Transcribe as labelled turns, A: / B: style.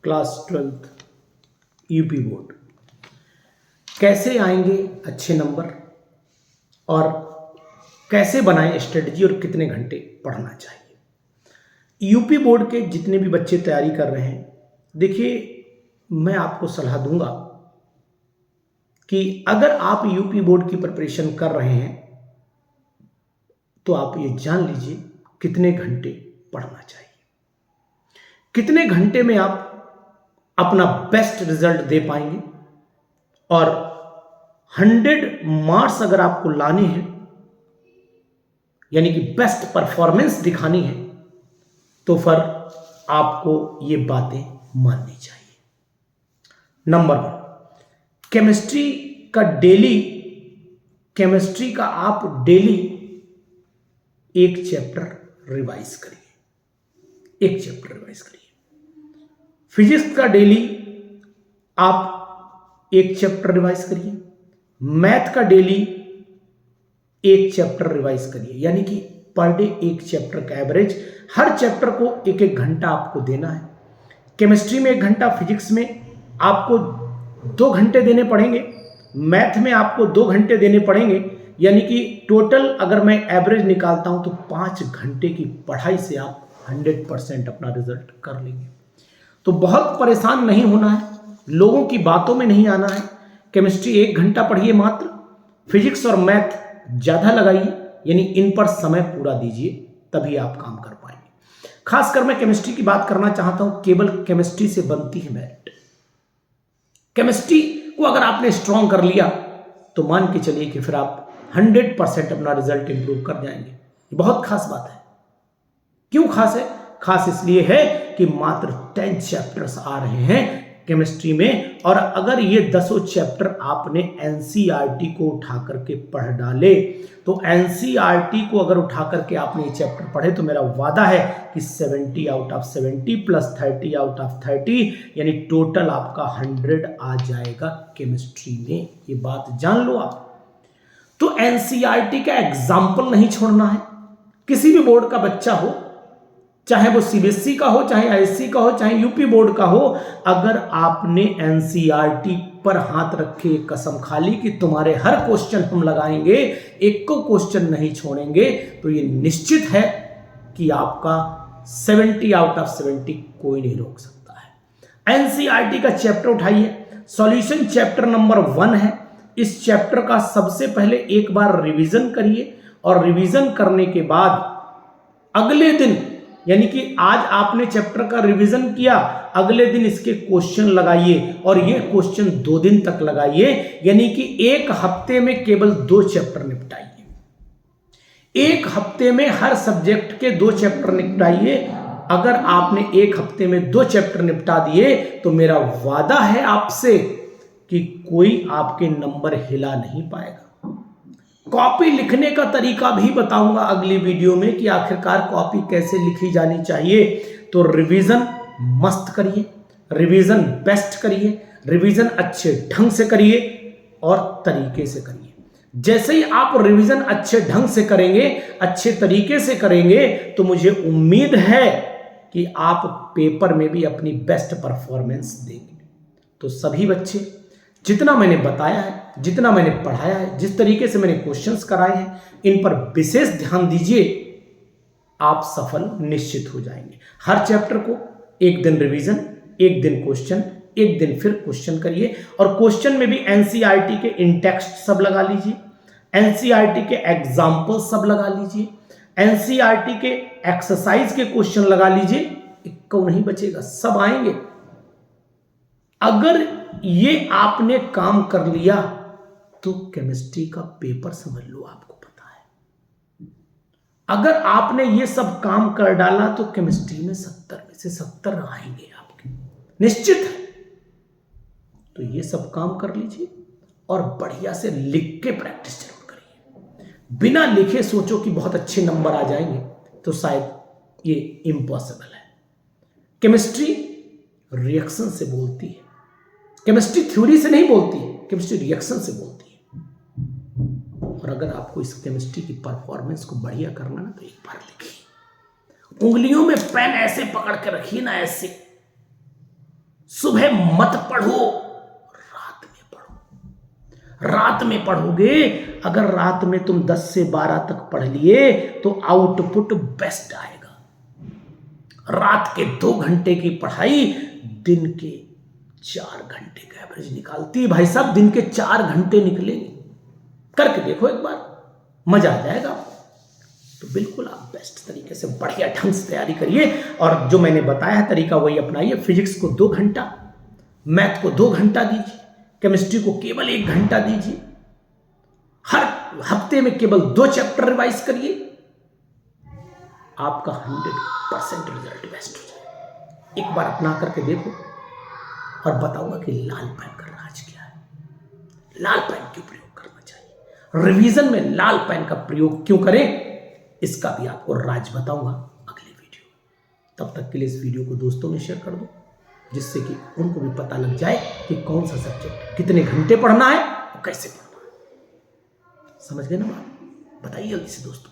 A: Class 12th UP board. कैसे आएंगे अच्छे नंबर और कैसे बनाएं स्ट्रेटजी और कितने घंटे पढ़ना चाहिए। यूपी बोर्ड के जितने भी बच्चे तैयारी कर रहे हैं, देखिए मैं आपको सलाह दूंगा कि अगर आप यूपी बोर्ड की प्रिपरेशन कर रहे हैं तो आप ये जान लीजिए कितने घंटे पढ़ना चाहिए, कितने घंटे में आप अपना बेस्ट रिजल्ट दे पाएंगे। और 100 मार्क्स अगर आपको लाने हैं, यानी कि बेस्ट परफॉर्मेंस दिखानी है, तो फिर आपको ये बातें माननी चाहिए। नंबर 1, केमिस्ट्री का आप डेली एक चैप्टर रिवाइज करिए, फिजिक्स का डेली आप एक चैप्टर रिवाइज करिए, मैथ का डेली एक चैप्टर रिवाइज करिए, यानी कि पर डे एक चैप्टर का एवरेज, हर चैप्टर को 1-1 घंटा आपको देना है। केमिस्ट्री में 1 घंटा, फिजिक्स में आपको 2 घंटे देने पड़ेंगे, मैथ में आपको 2 घंटे देने पड़ेंगे, यानी कि टोटल अगर मैं एवरेज निकालता हूं तो 5 घंटे की पढ़ाई से आप 100% अपना रिजल्ट कर लेंगे। तो बहुत परेशान नहीं होना है, लोगों की बातों में नहीं आना है। केमिस्ट्री 1 घंटा पढ़िए मात्र, फिजिक्स और मैथ ज्यादा लगाइए, यानी इन पर समय पूरा दीजिए, तभी आप काम कर पाएंगे। खासकर मैं केमिस्ट्री की बात करना चाहता हूं, केवल केमिस्ट्री से बनती है मेरिट। केमिस्ट्री को अगर आपने स्ट्रॉन्ग कर लिया तो मान के चलिए कि फिर आप 100% अपना रिजल्ट इंप्रूव कर जाएंगे। ये बहुत खास बात है। क्यों खास है? खास इसलिए है कि मात्र 10 चैप्टर्स आ रहे हैं केमिस्ट्री में, और अगर ये 10 चैप्टर आपने एनसीईआरटी को उठा करके पढ़ डाले, तो एनसीईआरटी को अगर उठा करके आपने ये चैप्टर पढ़े, तो मेरा वादा है कि 70 out of 70 plus 30 out of 30, यानी टोटल आपका 100 आ जाएगा केमिस्ट्री में। ये बात जान लो आप। तो एनसीईआरटी का एग्जाम्पल नहीं छोड़ना है। किसी भी बोर्ड का बच्चा हो, चाहे वो सीबीएसई का हो, चाहे आईएससी का हो, चाहे यूपी बोर्ड का हो, अगर आपने एनसीईआरटी पर हाथ रखे कसम खा ली कि तुम्हारे हर क्वेश्चन हम लगाएंगे, एक को क्वेश्चन नहीं छोड़ेंगे, तो ये निश्चित है कि आपका 70 आउट ऑफ 70 कोई नहीं रोक सकता है। एनसीईआरटी का चैप्टर उठाइए, सॉल्यूशन चैप्टर नंबर 1 है। इस चैप्टर का सबसे पहले एक बार रिवीजन करिए, और रिवीजन करने के बाद अगले दिन, यानी कि आज आपने चैप्टर का रिवीजन किया, अगले दिन इसके क्वेश्चन लगाइए, और ये क्वेश्चन 2 दिन तक लगाइए, यानी कि 1 हफ्ते में केवल 2 चैप्टर निपटाइए। 1 हफ्ते में हर सब्जेक्ट के 2 चैप्टर निपटाइए। अगर आपने 1 हफ्ते में 2 चैप्टर निपटा दिए, तो मेरा वादा है आपसे कि कोई आपके नंबर हिला नहीं पाएगा। कॉपी लिखने का तरीका भी बताऊंगा अगली वीडियो में कि आखिरकार कॉपी कैसे लिखी जानी चाहिए। तो रिवीजन मस्त करिए, रिवीजन बेस्ट करिए, रिवीजन अच्छे ढंग से करिए और तरीके से करिए। जैसे ही आप रिवीजन अच्छे ढंग से करेंगे, अच्छे तरीके से करेंगे, तो मुझे उम्मीद है कि आप पेपर में भी अपनी बेस्ट परफॉर्मेंस देंगे। तो सभी बच्चे, जितना मैंने बताया है, जितना मैंने पढ़ाया है, जिस तरीके से मैंने क्वेश्चंस कराए हैं, इन पर विशेष ध्यान दीजिए, आप सफल निश्चित हो जाएंगे। हर चैप्टर को 1 दिन रिवीजन, 1 दिन क्वेश्चन, 1 दिन फिर क्वेश्चन करिए, और क्वेश्चन में भी एनसीईआरटी के इंटेक्स्ट सब लगा लीजिए, एनसीईआरटी के एग्जाम्पल सब लगा लीजिए, एनसीईआरटी के एक्सरसाइज के क्वेश्चन लगा लीजिए। 1 नहीं बचेगा, सब आएंगे। अगर ये आपने काम कर लिया तो केमिस्ट्री का पेपर समझ लो आपको पता है। अगर आपने ये सब काम कर डाला तो केमिस्ट्री में 70 में से 70 आएंगे आपके, निश्चित है। तो ये सब काम कर लीजिए और बढ़िया से लिख के प्रैक्टिस जरूर करिए। बिना लिखे सोचो कि बहुत अच्छे नंबर आ जाएंगे, तो शायद ये इम्पॉसिबल है। केमिस्ट्री रिएक्शन से बोलती है, केमिस्ट्री थ्योरी से नहीं बोलती है, केमिस्ट्री रिएक्शन से बोलती है। और अगर आपको इस केमिस्ट्री की परफॉर्मेंस को बढ़िया करना ना, तो एक बार लिखिए, उंगलियों में पेन ऐसे पकड़ के रखिए ना, ऐसे सुबह मत पढ़ो, रात में पढ़ो। रात में पढ़ोगे, अगर रात में तुम 10 से 12 तक पढ़ लिए तो आउटपुट बेस्ट आएगा। रात के 2 घंटे की पढ़ाई दिन के 4 घंटे का एवरेज निकालती है। भाई साहब, दिन के 4 घंटे निकलेंगे, करके देखो एक बार, मजा आ जाएगा। तो बिल्कुल आप बेस्ट तरीके से बढ़िया ढंग से तैयारी करिए, और जो मैंने बताया है तरीका वही अपनाइए। फिजिक्स को 2 घंटा, मैथ को 2 घंटा दीजिए, केमिस्ट्री को केवल 1 घंटा दीजिए। हर हफ्ते में केवल 2 चैप्टर रिवाइज करिए, आपका 100% रिजल्ट बेस्ट हो जाए। एक बार अपना करके देखो, और बताऊंगा कि लाल पेन का राज क्या है, लाल पेन क्यों प्रयोग करना चाहिए, रिवीजन में लाल पेन का प्रयोग क्यों करें, इसका भी आपको राज बताऊंगा अगले वीडियो में। तब तक के लिए इस वीडियो को दोस्तों में शेयर कर दो, जिससे कि उनको भी पता लग जाए कि कौन सा सब्जेक्ट कितने घंटे पढ़ना है और कैसे पढ़ना है। समझ गए ना बात? बताइए जल्दी से दोस्तों।